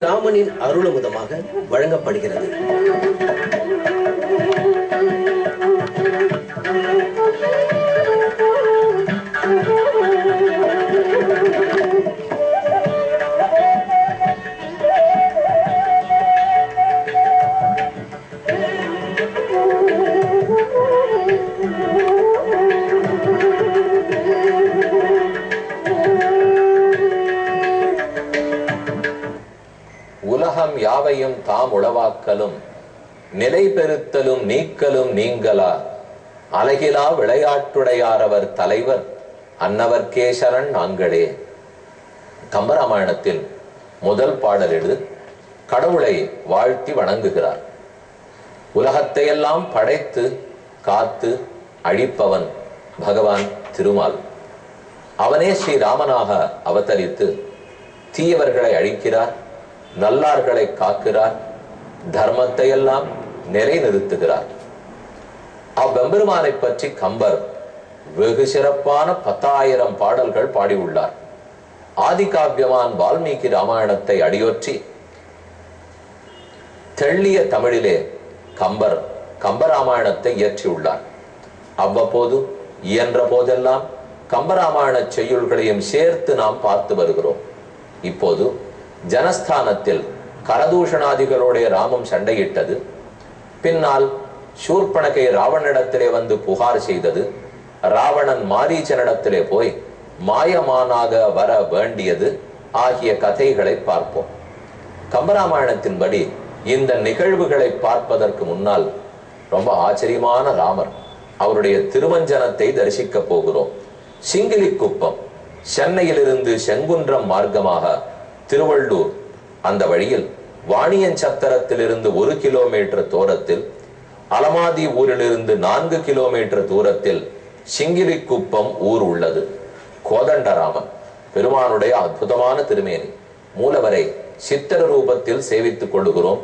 ராமனின் அருளமுதமாக வழங்கப்படுகிறது. உலகம் யாவையும் தாம் உளவாக்கலும் நிலை பெறுத்தலும் நீக்கலும் நீங்களா அழகிலா விளையாட்டுடையாரவர் தலைவர் அன்னவர்க்கே சரண் நாங்களே. கம்பராமாயணத்தில் முதல் பாடலில் கடவுளை வாழ்த்தி வணங்குகிறார். உலகத்தை எல்லாம் படைத்து காத்து அழிப்பவன் பகவான் திருமால். அவனே ஸ்ரீராமனாக அவதரித்து தீயவர்களை அழிக்கிறார், நல்லார்களை காக்கிறார், தர்மத்தை எல்லாம் நிலைநிறுத்துகிறார். அவ்வெம்பெருமானை பற்றி கம்பர் வெகு சிறப்பான 10,000 பாடல்கள் பாடியுள்ளார். ஆதி காவியமான் வால்மீகி ராமாயணத்தை அடியொற்றி தெள்ளிய தமிழிலே கம்பர் கம்பராமாயணத்தை இயற்றியுள்ளார். அவ்வப்போது இயன்ற போதெல்லாம் கம்பராமாயண செய்யுள்களையும் சேர்த்து நாம் பார்த்து வருகிறோம். இப்போது ஜனஸ்தானத்தில் கரதூஷணாதிகளுடைய ராமம் சண்டையிட்டது, பின்னால் சூர்பனகை ராவணனிடத்திலே வந்து புகார் செய்தது, ராவணன் மாரீச்சனிடத்திலே போய் மாயமானாக வர வேண்டியது ஆகிய கதைகளை பார்ப்போம். கம்பராமாயணத்தின்படி இந்த நிகழ்வுகளை பார்ப்பதற்கு முன்னால் ரொம்ப ஆச்சரியமான ராமர் அவருடைய திருமஞ்சனத்தை தரிசிக்க போகிறோம். சிங்கிலிக்குப்பம் சென்னையிலிருந்து செங்குன்றம் மார்க்கமாக திருவள்ளூர், அந்த வழியில் வாணியன் சத்திரத்திலிருந்து 1 கிலோமீட்டர் தூரத்தில், அலமாதி ஊரிலிருந்து 4 கிலோமீட்டர் தூரத்தில் சிங்கிலிக்குப்பம் ஊர் உள்ளது. கோதண்டராமன் பெருமானுடைய அற்புதமான திருமேனி. மூலவரை சித்திர ரூபத்தில் சேவித்துக் கொள்ளுகிறோம்.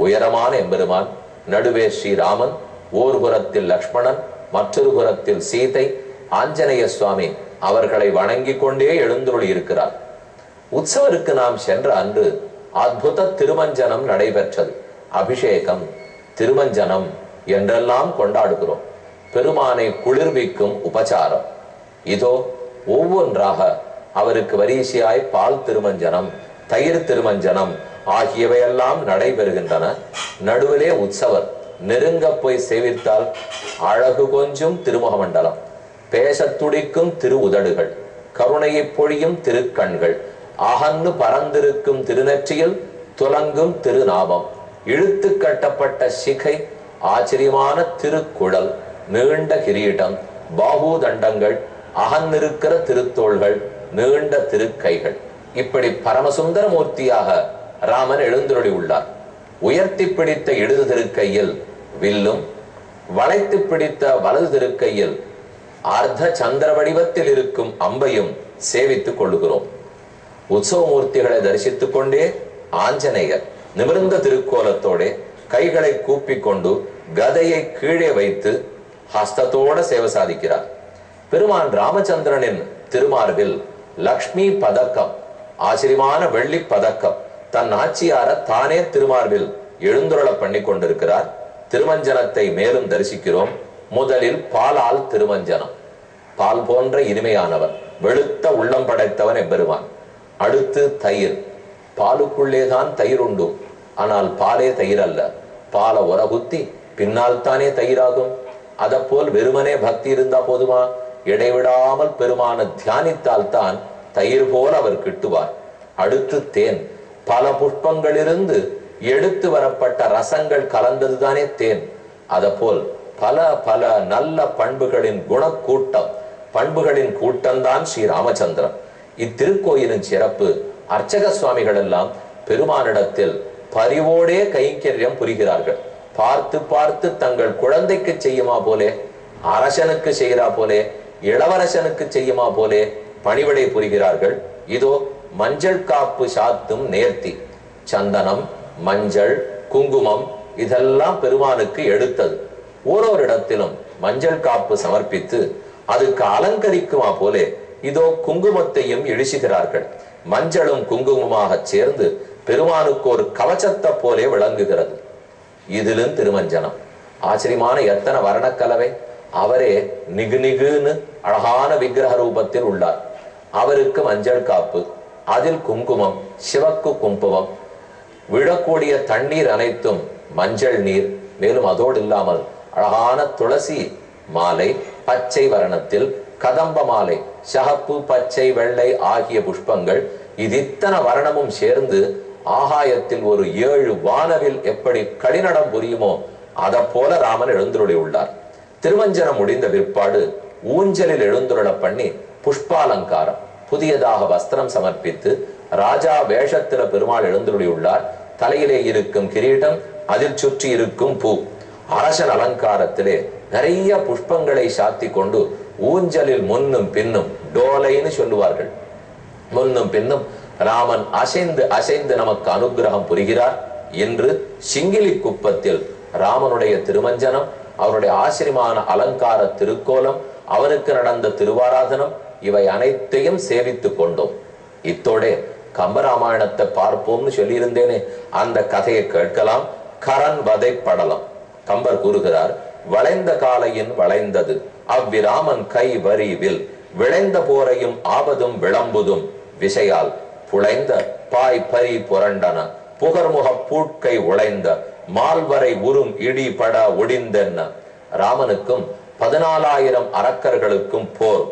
உயரமான எம்பெருமான், நடுவே ஸ்ரீராமன், ஓர் புறத்தில் லக்ஷ்மணன், மற்றொரு புறத்தில் சீதை, ஆஞ்சநேய சுவாமி அவர்களை வணங்கி கொண்டே எழுந்துருளி இருக்கிறார். உற்சவருக்கு நாம் சென்ற அன்று அற்புத திருமஞ்சனம் நடைபெற்றது. அபிஷேகம், திருமஞ்சனம் என்றெல்லாம் கொண்டாடுகிறோம். பெருமானை குளிர்விக்கும் உபசாரம். இதோ ஒவ்வொன்றாக அவருக்கு வரிசையாய் பால் திருமஞ்சனம், தயிர் திருமஞ்சனம் ஆகியவையெல்லாம் நடைபெறுகின்றன. நடுவிலே உற்சவர் நெருங்க போய் சேவித்தால் அழகு கொஞ்சும் திருமுகமண்டலம், பேசத் துடிக்கும் திரு உதடுகள், கருணையை பொழியும் திருக்கண்கள், அகன்னு பறந்திருக்கும் திருநெற்றியில் துலங்கும் திருநாமம், இழுத்து கட்டப்பட்ட சிகை, ஆச்சரியமான திருக்குழல், நீண்ட கிரீடம், பாகூதண்டங்கள், அகன்னிருக்கிற திருத்தோள்கள், நீண்ட திருக்கைகள், இப்படி பரமசுந்தர மூர்த்தியாக ராமன் எழுந்துருளி உள்ளார். உயர்த்தி பிடித்த இடது திருக்கையில் வில்லும், வளைத்து பிடித்த வலது திருக்கையில் அர்த்த சந்திர வடிவத்தில் இருக்கும் அம்பையும் சேவித்துக் கொள்ளுகிறோம். உற்சவமூர்த்திகளை தரிசித்துக் கொண்டே ஆஞ்சநேயர் நிமிர்ந்த திருக்கோலத்தோட கைகளை கூப்பிக்கொண்டு கதையை கீழே வைத்து ஹஸ்தத்தோட சேவை சாதிக்கிறார். பெருமான் ராமச்சந்திரனின் திருமார்பில் லக்ஷ்மி பதக்கம், ஆச்சரியமான வெள்ளி பதக்கம், தன் ஆட்சியார தானே திருமார்பில் எழுந்துருள பண்ணி கொண்டிருக்கிறார். திருமஞ்சனத்தை மேலும் தரிசிக்கிறோம். முதலில் பாலால் திருமஞ்சனம். பால் போன்ற இனிமையானவன், வெளுத்த உள்ளம் படைத்தவன் எம்பெருமான். அடுத்து தயிர். பாலுக்குள்ளேதான் தயிர் உண்டு, ஆனால் பாலே தயிர் அல்ல. பாலை உரகுத்தி பின்னால் தானே தயிராகும். அதை போல் வெறுமனே பக்தி இருந்தா போதுமா? இடைவிடாமல் பெருமான தியானித்தால் தான் தயிர் போல் அவர் கிட்டுவார். அடுத்து தேன். பல புஷ்பங்களிலிருந்து எடுத்து வரப்பட்ட ரசங்கள் கலந்ததுதானே தேன். அதை போல் பல பல நல்ல பண்புகளின் குணக்கூட்டம், பண்புகளின் கூட்டம்தான் ஸ்ரீ ராமச்சந்திரன். இத்திருக்கோயிலின் சிறப்பு, அர்ச்சக சுவாமிகள் எல்லாம் பெருமானிடத்தில் பரிவோடே கைங்கரியம் புரிகிறார்கள். பார்த்து பார்த்து தங்கள் குழந்தைக்கு செய்யுமா போலே, அரசனுக்கு செய்கிறா போலே, இளவரசனுக்கு செய்யுமா போலே பணிவிடை புரிகிறார்கள். இதோ மஞ்சள் காப்பு சாத்தும் நேர்த்தி, சந்தனம், மஞ்சள், குங்குமம் இதெல்லாம் பெருமானுக்கு எடுத்தது. ஓரோரு இடத்திலும் மஞ்சள் காப்பு சமர்ப்பித்து அதுக்கு அலங்கரிக்குமா போலே இதோ குங்குமத்தையும் இழிசுகிறார்கள். மஞ்சளும் குங்குமமாக சேர்ந்து பெருமானுக்கு ஒரு கவச்சத்தை போலே விளங்குகிறது. இதிலும் திருமஞ்சனம். ஆச்சரியமான எத்தனை வர்ணக்கலவை! அவரே நிகு நிகுன்னு அழகான விக்கிரக ரூபத்தில் உள்ளார். அவருக்கு மஞ்சள் காப்பு, அதில் குங்குமம், சிவக்கு குங்குமம், விழக்கூடிய தண்ணீர் அனைத்தும் மஞ்சள் நீர். மேலும் அதோடு இல்லாமல் அழகான துளசி மாலை பச்சை வர்ணத்தில், கதம்ப மாலை சகப்பு பச்சை வெள்ளை ஆகிய புஷ்பங்கள். இது இத்தனை வர்ணமும் சேர்ந்து ஆகாயத்தில் ஒரு 7 வானவில் எப்படி கடிநடம் புரியுமோ அதை போல ராமன் எழுந்துருளி உள்ளார். திருமஞ்சனம் முடிந்த பிற்பாடு ஊஞ்சலில் எழுந்துருள பண்ணி புஷ்பாலங்காரம், புதியதாக வஸ்திரம் சமர்ப்பித்து ராஜா வேஷத்தில பெருமாள் எழுந்துருளி உள்ளார். தலையிலே இருக்கும் கிரீடம், அதில் சுற்றி இருக்கும் பூ, அரசன் அலங்காரத்திலே நிறைய புஷ்பங்களை சாத்தி கொண்டு ஊஞ்சலில் முன்னும் பின்னும், டோலைன்னு சொல்லுவார்கள், முன்னும் பின்னும் ராமன் அசைந்து அசைந்து நமக்கு அனுகிரகம் புரிகிறார். என்று சிங்கிலி குப்பத்தில் ராமனுடைய திருமஞ்சனம், அவருடைய ஆச்சரியமான அலங்கார திருக்கோலம், அவனுக்கு நடந்த திருவாராதனம், இவை அனைத்தையும் சேவித்துக் கொண்டோம். இத்தோட கம்பராமாயணத்தை பார்ப்போம்னு சொல்லியிருந்தேனே, அந்த கதையை கேட்கலாம். கரன் வதை படலம். கம்பர் கூறுகிறார், வளைந்த காலையின் வளைந்தது அவ்விராமன் கை வரி வில், விளைந்த போரையும் ஆபதும் விளம்புதும் விசையால் புளைந்த பாய் பரி புரண்டன, புகர்முக பூட்கை உழைந்த மால்வரை உறும் இடி பட ஒடிந்தென்ன. ராமனுக்கும் 14,000 அரக்கர்களுக்கும் போர்.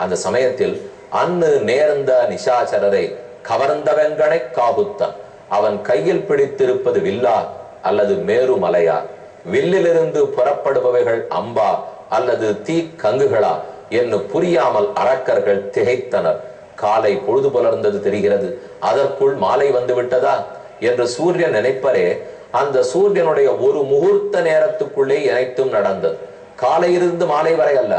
அந்த சமயத்தில் அன்னு நேர்ந்த நிசாச்சரரை கவர்ந்தவெங்கனை காகுத்தன். அவன் கையில் பிடித்திருப்பது வில்லா அல்லது மேருமலையா? வில்லிலிருந்து புறப்படுபவைகள் அம்பா அல்லது தீ கங்குகளா என்று புரியாமல் அரக்கர்கள் திகைத்தனர். காலை பொழுது புலர்ந்தது தெரிகிறது, அதற்குள் மாலை வந்து விட்டதா என்று சூரியன் நினைப்பரே, அந்த சூரியனுடைய ஒரு முகூர்த்த நேரத்துக்குள்ளே அனைத்தும் நடந்தது. காலையிலிருந்து மாலை வரை அல்ல,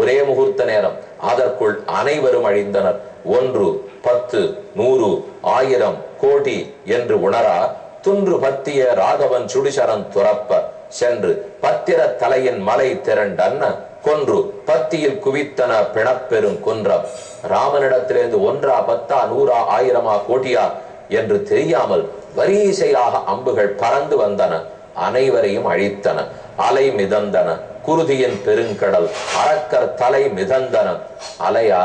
ஒரே முகூர்த்த நேரம். அதற்குள் அனைவரும் அழிந்தனர். 1, 10, 100, 1000, கோடி என்று உணரா துன்று பத்திய ராகவன் சுடிசரன் துறப்ப சென்று பத்திர தலையின் மலை திரண்டன்ன கொன்று பத்தியில் குவித்தன பிணப்பெரும் குன்றம். ராமனிடத்திலிருந்து 1, 10, 100, 1000 கோடியா என்று தெரியாமல் வரிசையாக அம்புகள் பறந்து வந்தன, அனைவரையும் அழித்தன. அலை மிதந்தன குருதியின் பெருங்கடல், அரக்கர் தலை மிதந்தன. அலையா,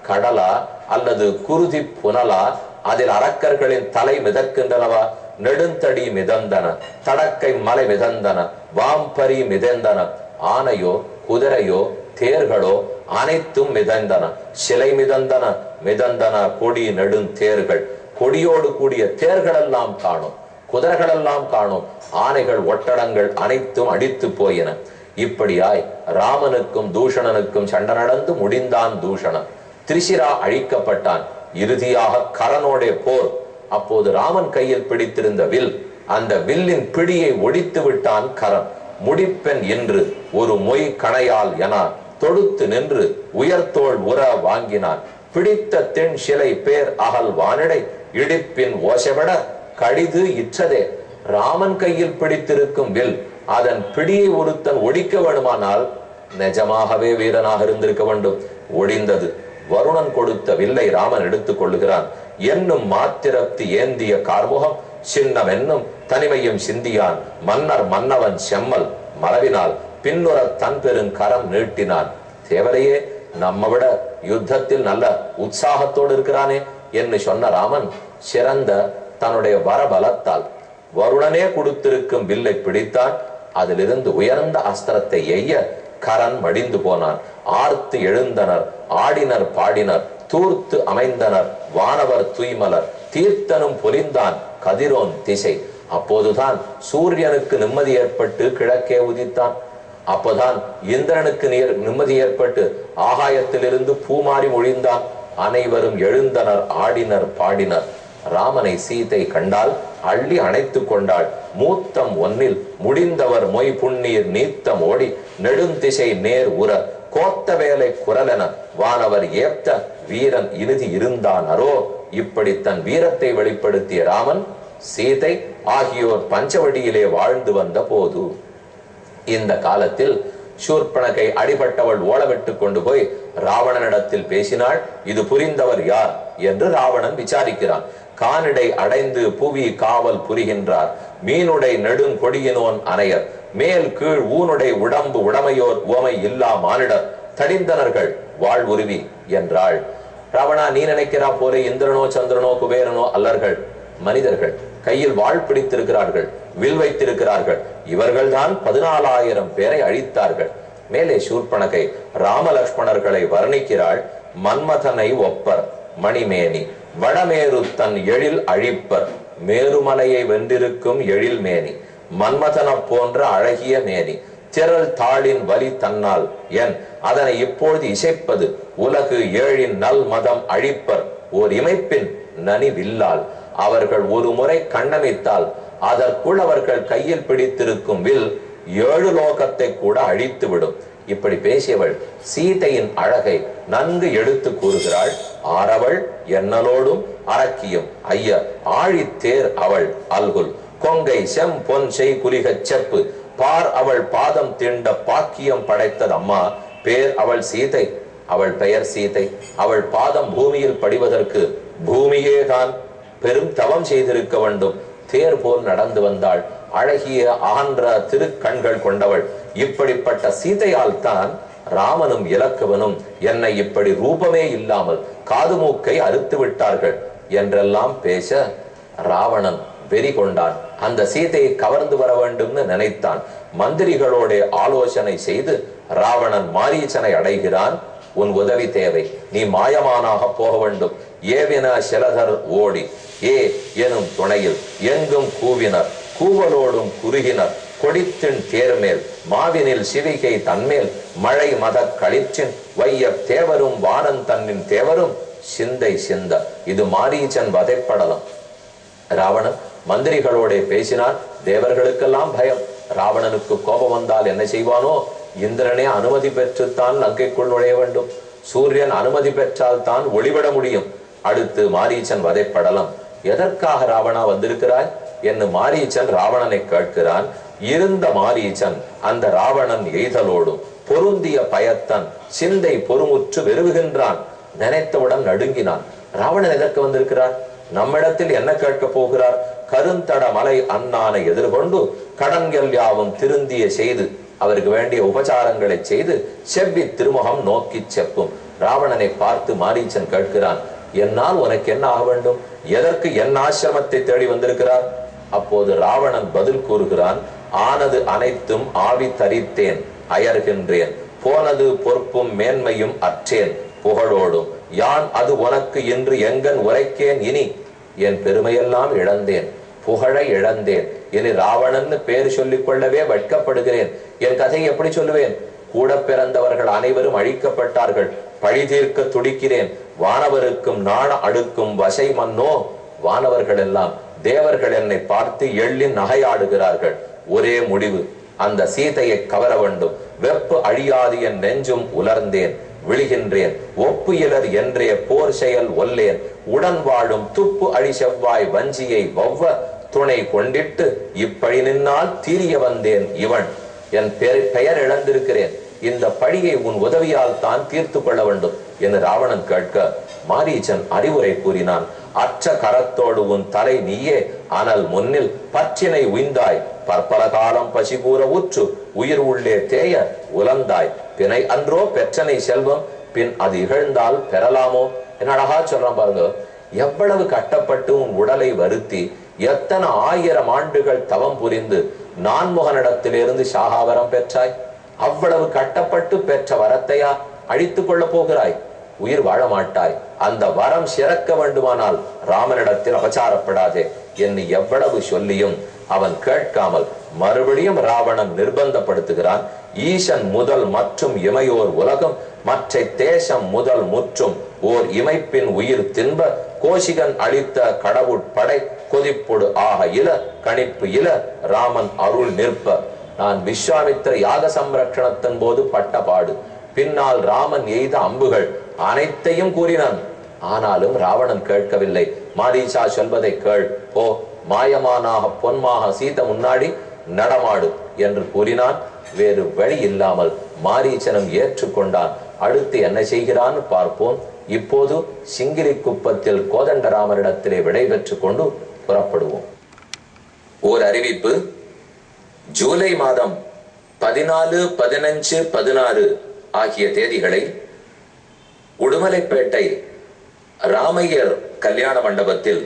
கடலா அல்லது குருதி புனலா? அதில் அரக்கர்களின் தலை மிதக்கின்றனவா? நெடுந்தடி மிதந்தன, தடக்கை மலை மிதந்தன, வாம்பரி மிதந்தன. ஆனையோ குதிரையோ தேர்களோ அனைத்தும் மிதந்தன. சிலை மிதந்தன, மிதந்தன கொடி நெடுந்தேர்கள். கொடியோடு கூடிய தேர்கள் எல்லாம் காணும், குதிரைகள் எல்லாம் காணும், ஆனைகள் ஒட்டடங்கள் அனைத்தும் அடித்து போயின. இப்படியாய் ராமனுக்கும் தூஷணனுக்கும் சண்டை நடந்து முடிந்தான் தூஷணன். திரிசிரா அழிக்கப்பட்டான். இறுதியாக கரனோட போர். அப்போது ராமன் கையில் பிடித்திருந்த வில், அந்த வில்லின் பிடியை ஒடித்து விட்டான் கரன். முடிப்பெண் என்று ஒரு மொய் கணையால் என தொடுத்து நின்று உயர்த்தோள் உற வாங்கினான். பிடித்த தென் சிலை பேர் அகல் வானிடை இடிப்பின் ஓசைவிட கடிது இற்றதே. ராமன் கையில் பிடித்திருக்கும் வில், அதன் பிடியை ஒருத்தன் ஒடிக்க வேண்டுமானால் நிஜமாகவே வீரனாக இருந்திருக்க வேண்டும். ஒடிந்தது. வருணன் கொடுத்த வில்லை ராமன் எடுத்துக் கொள்ளுகிறான். என்னும் மாத்திரத்து ஏந்திய கார்முகம் சின்னம் என்னும் தனிமையும் சிந்தியான். மன்னர் மன்னவன் செம்மல் மரவினால் பின்னுற தன் பெருங்கரம் நீட்டினான். தேவரையே, நம்ம விட யுத்தத்தில் நல்ல உற்சாகத்தோடு இருக்கிறானே என்று சொன்ன ராமன் சிறந்த தன்னுடைய வரபலத்தால் வருணனே கொடுத்திருக்கும் வில்லை பிடித்தான். அதிலிருந்து உயர்ந்த அஸ்திரத்தை எய்ய கரன் மடிந்து போனான். ஆர்த்து எழுந்தனர், ஆடினர் பாடினர், தூர்த்து அமைந்தனர் வானவர் தூய்மலர். தீர்த்தனும் பொலிந்தான் கதிரோன் திசை. அப்போதுதான் சூரியனுக்கு நிம்மதி ஏற்பட்டு கிழக்கே உதித்தான். அப்போதான் இந்திரனுக்கு நிம்மதி ஏற்பட்டு ஆகாயத்திலிருந்து பூமாறி ஒழிந்தான். அனைவரும் எழுந்தனர், ஆடினர் பாடினர். ராமனை சீதை கண்டால் அள்ளி அணைத்து கொண்டாள். மூத்தம் ஒன்னில் முடிந்தவர் மொய் புண்ணீர் நீத்தம் ஓடி நெடுந்திசை நேர் உற கோத்த வேலை குரலென வானவர் ஏப்த வீரன் இறுதி இருந்தானரோ. இப்படி தன் வீரத்தை வெளிப்படுத்திய ராமன் சீதை ஆகியோர் பஞ்சவடியிலே வாழ்ந்து வந்த போது, இந்த காலத்தில் சூர்பனகை அடிபட்டவள் ஓலவிட்டு கொண்டு போய் ராவணனிடத்தில் பேசினாள். இது புரிந்தவர் யார் என்று ராவணன் விசாரிக்கிறான். கானிடை அடைந்து புவி காவல் புரிகின்றார். மீனுடை நெடுங்கொடியினோன் அணையர் மேல் கீழ் ஊனுடை உடம்பு உடமையோர் உவமை இல்லா மானிடர் தடிந்தனர்கள் வாழ்வுருவி என்றாள். ராவணா, நீ நினைக்கிறா போல இந்திரனோ சந்திரனோ குபேரனோ அல்லர்கள், மனிதர்கள். கையில் வாழ் பிடித்திருக்கிறார்கள், வில் வைத்திருக்கிறார்கள். இவர்கள்தான் 14,000 பேரை அழித்தார்கள். மேலே சூர்பனகை ராமலக்ஷ்மணர்களை வர்ணிக்கிறாள். மன்மதனை ஒப்பர் மணிமேனி வடமேரு தன் எழில் அழிப்பர் மேருமலையை வென்றிருக்கும் எழில் மேனி மன்மதன போன்ற அழகிய மேனி திரள் தாளின் வலி தன்னால் என் அதனை இப்பொழுது இசைப்பது உலகு ஏழின் நல் மதம் அழிப்பர் ஓர் இமைப்பின் நனி வில்லால். அவர்கள் ஒரு முறை கண்ணமித்தால் அதற்குள் அவர்கள் கையில் பிடித்திருக்கும் வில் 7 லோகத்தை கூட அழித்துவிடும். இப்படி பேசியவள் சீதையின் அழகை நன்கு எடுத்து கூறுகிறாள். ஆரவள் என்னலோடும் அரக்கியும் ஐய ஆழித்தேர் அவள் அல்குல் கொங்கை செம் பொன் செய் குலிகச் செப்பு பார் அவள் பாதம் தீண்ட பாக்கியம் படைத்தது அம்மா. பேர் அவள் சீதை, அவள் பெயர் சீதை. அவள் பாதம் பூமியில் படிவதற்கு பூமியே தான் பெரும் தவம் செய்திருக்க வேண்டும். தேர் போல் நடந்து வந்தாள். அழகிய ஆன்ற திருக்கண்கள் கொண்டவள். இப்படிப்பட்ட சீதையால் தான் ராமனும் இலக்குவனும் என்னை இப்படி ரூபமே இல்லாமல் காது மூக்கை அறுத்து விட்டார்கள் என்றெல்லாம் பேச ராவணன் வெறி கொண்டான். அந்த சீதையை கவர்ந்து வர வேண்டும்னு நினைத்தான். மந்திரிகளோட ஆலோசனை செய்து ராவணன் மாரீச்சனை அடைகிறான். உன் உதவி தேவை, நீ மாயமானாக போக வேண்டும். ஏவின சிலதர் ஓடி ஏ எனும் துணையில் எங்கும் கூவினர் கூவலோடும் குறுகினர் கொடித்தின் தேர்மேல் மாவினில் சிவிகை தன்மேல் மழை மத களிற்றின் வைய தேவரும் வானன் தன்னின் தேவரும் சிந்தை சிந்த. இது மாரீச்சன் வதைப்படலம். ராவணன் மந்திரிகளோட பேசினான். தேவர்களுக்கெல்லாம் பயம். ராவணனுக்கு கோபம் வந்தால் என்ன செய்வானோ? இந்திரனே அனுமதி பெற்றுத்தான் லங்கைக்குள் நுழைய வேண்டும். சூரியன் அனுமதி பெற்றால் தான் ஒளிவிட முடியும். அடுத்து மாரீச்சன் வதைப்படலம். எதற்காக ராவணா வந்திருக்கிறாய் என்று மாரீச்சன் ராவணனை கேட்கிறான். இருந்த மாரீச்சன் அந்த ராவணன் எய்தலோடும் பொருந்திய பயத்தன் சிந்தை பொறுமுற்று வெறுவுகின்றான். நினைத்தவுடன் நடுங்கினான். ராவணன் எதற்கு வந்திருக்கிறார்? நம்மிடத்தில் என்ன கேட்க போகிறார்? கருந்தட மலை அண்ணானை எதிர்கொண்டு கடன்கள் யாவும் திருந்திய செய்து அவருக்கு வேண்டிய உபச்சாரங்களை செய்து செவ்வி திருமுகம் நோக்கி செப்பும். ராவணனை பார்த்து மாரீச்சன் கேட்கிறான், என்னால் உனக்கு என்ன ஆக வேண்டும்? எதற்கு என் ஆசிரமத்தை தேடி வந்திருக்கிறார்? அப்போது ராவணன் பதில் கூறுகிறான், ஆனது அனைத்தும் ஆவி தரித்தேன் அயர்கின்றேன் போனது பொறுப்பும் மேன்மையும் அற்றேன் புகழோடும் யான் அது உனக்கு என்று எங்கன் உரைக்கேன். இனி என் பெருமையெல்லாம் இழந்தேன், புகழை இழந்தேன். இனி ராவணன் பேர் சொல்லிக் கொள்ளவே வெட்கப்படுகிறேன். என் கதையை எப்படி சொல்லுவேன்? கூட பிறந்தவர்கள் அனைவரும் அழிக்கப்பட்டார்கள். பழி தீர்க்க துடிக்கிறேன். வானவருக்கும் நாண அடுக்கும் வசை மன்னோ. வானவர்கள் எல்லாம் தேவர்கள் என்னை பார்த்து எள்ளி நகையாடுகிறார்கள். ஒரே முடிவு, அந்த சீதையை கவர வேண்டும். வெப்பு அழியாது என் நெஞ்சும் உலர்ந்தேன் விழுகின்றேன். ஒப்பு இலர் என்றே போர் செயல் ஒல்லேன். உடன் வாழும் துப்பு அழி செவ்வாய் வஞ்சியை வவ்வ துணை கொண்டிட்டு இப்பழி நின்னால் தீரிய வந்தேன். இவன் என் பெயர் இழந்திருக்கிறேன். இந்த பழியை உன் உதவியால் தான் தீர்த்து கொள்ள வேண்டும் என்று ராவணன் கேட்க மாரீச்சன் அறிவுரை கூறினான். அற்ற கரத்தோடு உன் தலை நீயே ஆனால் முன்னில் பற்றினை உய்ந்தாய். பற்பல காலம் பசி கூற உற்று உயிர் உள்ளே தேய உலந்தாய். பிணை அன்றோ பெற்றனை செல்வம் பின் அது இகழ்ந்தால் பெறலாமோ? என்ன அழகா சொல்றான் பாருங்க. எவ்வளவு கட்டப்பட்டு உன் உடலை வருத்தி எத்தனை 1000 ஆண்டுகள் தவம் புரிந்து நான்முகனிடத்திலிருந்து சாகாவரம் பெற்றாய். அவ்வளவு கட்டப்பட்டு பெற்ற வரத்தையா அழித்துக் கொள்ள போகிறாய்? உயிர் வாழ மாட்டாய். அந்த வரம் சிறக்க வேண்டுமானால் ராமனிடத்தில் அபச்சாரப்படாதே என்று எவ்வளவு சொல்லியும் அவன் கேட்காமல் மறுபடியும் ராவணன் நிர்பந்தப்படுத்துகிறான். ஈசன் முதல் மற்றும் இமையோர் உலகம் மற்ற தேசம் முதல் முற்றும் ஓர் இமைப்பின் உயிர் தின்ப கோஷிகன் அளித்த கடவுட்படை கொதிப்பொடு ஆக இல கணிப்பு இல ராமன் அருள் நிற்ப. நான் விஸ்வாமித்திர யாக சம்ரட்சணத்தின் போது பட்ட பாடு, பின்னால் ராமன் எய்த அம்புகள் அனைத்தையும் கூறினான். ஆனாலும் ராவணன் கேட்கவில்லை. மாரீச்சா சொல்வதை கேள், ஓ மாயமானாக பொன்மாக சீத முன்னாடி நடமாடு என்று கூறினான். வேறு வழி இல்லாமல் மாரீச்சனும் ஏற்றுக்கொண்டான். அடுத்து என்ன செய்கிறான்னு பார்ப்போம். இப்போது சிங்கிலிக்குப்பத்தில் கோதண்டராமரிடத்திலே விடை பெற்றுக் கொண்டு புறப்படுவோம். ஓர் அறிவிப்பு. ஜூலை மாதம் 14, 15, 16 ஆகிய தேதிகளை உடுமலைப்பேட்டை ராமையர் கல்யாண மண்டபத்தில்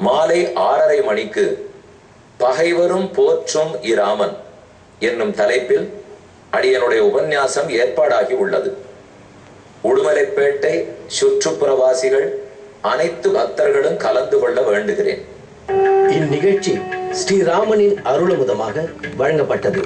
மாலை 6:30 மணிக்கு பகைவரும் போற்றும் இராமன் என்னும் தலைப்பில் அடியனுடைய உபன்யாசம் ஏற்பாடாகி உள்ளது. உடுமலைப்பேட்டை சுற்றுப்புறவாசிகள் அனைத்து பக்தர்களும் கலந்து கொள்ள வேண்டுகிறேன். இந்நிகழ்ச்சி ஸ்ரீராமனின் அருளமுதமாக வழங்கப்பட்டது.